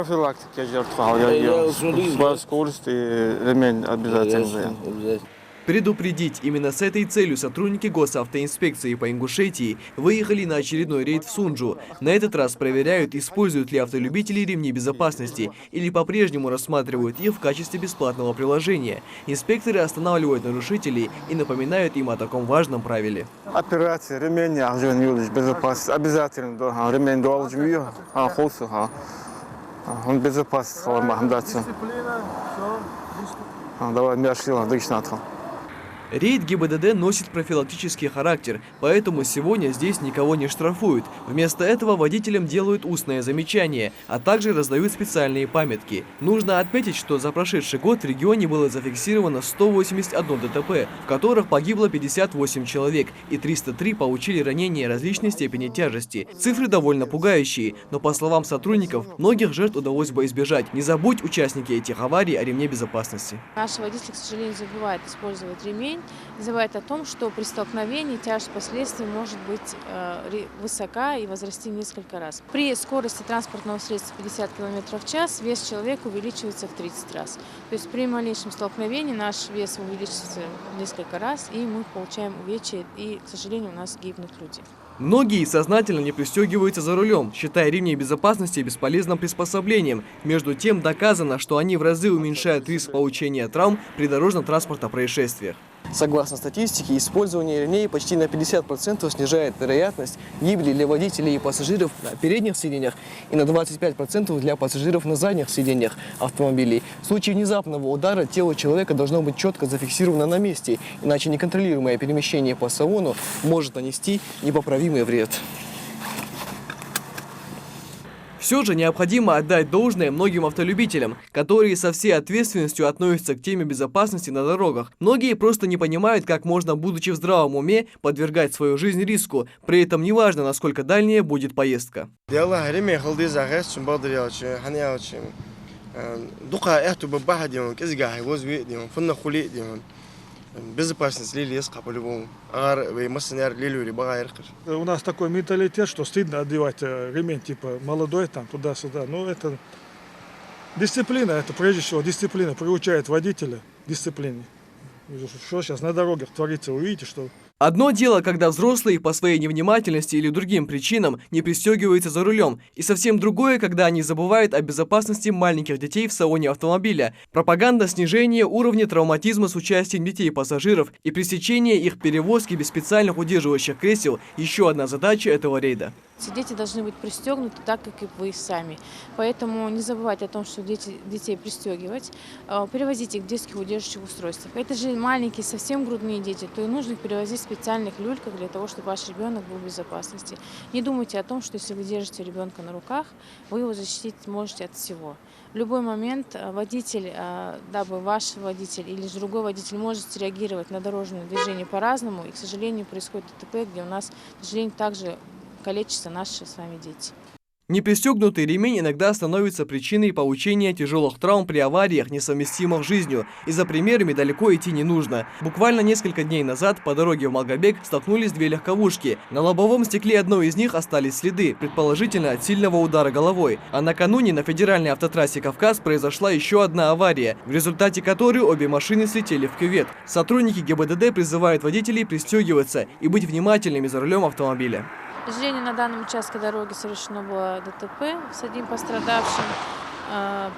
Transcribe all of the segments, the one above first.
Профилактика жертв, скорость и ремень обязательно. Предупредить. Именно с этой целью сотрудники госавтоинспекции по Ингушетии выехали на очередной рейд в Сунджу. На этот раз проверяют, используют ли автолюбители ремни безопасности или по-прежнему рассматривают их в качестве бесплатного приложения. Инспекторы останавливают нарушителей и напоминают им о таком важном правиле. Операция ремень безопасности обязательно. Ремень должен он безопасен. Дисциплина, все. Давай, мершила, дышнатха. Рейд ГИБДД носит профилактический характер, поэтому сегодня здесь никого не штрафуют. Вместо этого водителям делают устное замечание, а также раздают специальные памятки. Нужно отметить, что за прошедший год в регионе было зафиксировано 181 ДТП, в которых погибло 58 человек, и 303 получили ранения различной степени тяжести. Цифры довольно пугающие, но по словам сотрудников, многих жертв удалось бы избежать. Не забудь, участники этих аварий, о ремне безопасности. Наши водители, к сожалению, забывают использовать ремень. Забывает о том, что при столкновении тяжесть последствий может быть высока и возрасти несколько раз. При скорости транспортного средства 50 км в час вес человека увеличивается в 30 раз. То есть при малейшем столкновении наш вес увеличивается в несколько раз, и мы получаем увечья, и, к сожалению, у нас гибнут люди. Многие сознательно не пристегиваются за рулем, считая ремни безопасности бесполезным приспособлением. Между тем доказано, что они в разы уменьшают риск получения травм при дорожно-транспортных происшествиях. Согласно статистике, использование ремней почти на 50% снижает вероятность гибели для водителей и пассажиров на передних сиденьях и на 25% для пассажиров на задних сиденьях автомобилей. В случае внезапного удара тело человека должно быть четко зафиксировано на месте, иначе неконтролируемое перемещение по салону может нанести непоправимый вред. Все же необходимо отдать должное многим автолюбителям, которые со всей ответственностью относятся к теме безопасности на дорогах. Многие просто не понимают, как можно, будучи в здравом уме, подвергать свою жизнь риску. При этом неважно, насколько дальняя будет поездка. Безопасность по-любому. У нас такой менталитет, что стыдно одевать ремень типа молодой там туда-сюда. Но это дисциплина, это прежде всего дисциплина приучает водителя к дисциплине. Что сейчас на дорогах творится, вы видите, что... Одно дело, когда взрослые по своей невнимательности или другим причинам не пристегиваются за рулем, и совсем другое, когда они забывают о безопасности маленьких детей в салоне автомобиля. Пропаганда снижения уровня травматизма с участием детей-пассажиров и пресечение их перевозки без специальных удерживающих кресел – еще одна задача этого рейда. Дети должны быть пристегнуты так, как и вы сами. Поэтому не забывайте о том, что детей пристегивать, перевозить их в детских удерживающих устройствах. Это же маленькие, совсем грудные дети, то и нужно их перевозить в специальных люльках для того, чтобы ваш ребенок был в безопасности. Не думайте о том, что если вы держите ребенка на руках, вы его защитить можете от всего. В любой момент водитель, дабы ваш водитель или же другой водитель может реагировать на дорожное движение по-разному, и, к сожалению, происходит ДТП, где у нас, к сожалению, также калечатся наши с вами дети. Непристегнутый ремень иногда становится причиной получения тяжелых травм при авариях, несовместимых с жизнью. И за примерами далеко идти не нужно. Буквально несколько дней назад по дороге в Малгобек столкнулись две легковушки. На лобовом стекле одной из них остались следы, предположительно от сильного удара головой. А накануне на федеральной автотрассе «Кавказ» произошла еще одна авария, в результате которой обе машины слетели в кювет. Сотрудники ГИБДД призывают водителей пристегиваться и быть внимательными за рулем автомобиля. К сожалению, на данном участке дороги совершено было ДТП с одним пострадавшим.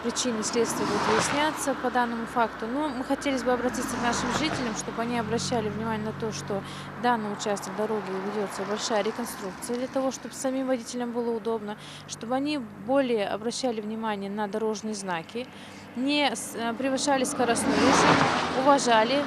Причины следствия будут выясняться по данному факту. Но мы хотели бы обратиться к нашим жителям, чтобы они обращали внимание на то, что в данном участке дороги ведется большая реконструкция для того, чтобы самим водителям было удобно, чтобы они более обращали внимание на дорожные знаки, не превышали скоростной режим, уважали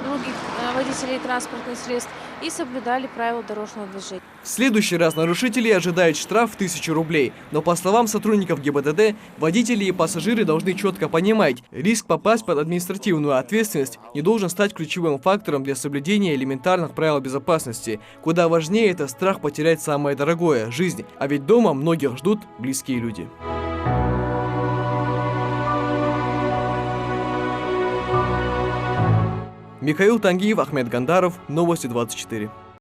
других водителей транспортных средств и соблюдали правила дорожного движения. В следующий раз нарушителей ожидает штраф в 1000 рублей. Но по словам сотрудников ГИБДД, водители и пассажиры должны четко понимать, риск попасть под административную ответственность не должен стать ключевым фактором для соблюдения элементарных правил безопасности. Куда важнее это страх потерять самое дорогое – жизнь. А ведь дома многих ждут близкие люди. Михаил Тангиев, Ахмед Гандаров, Новости 24.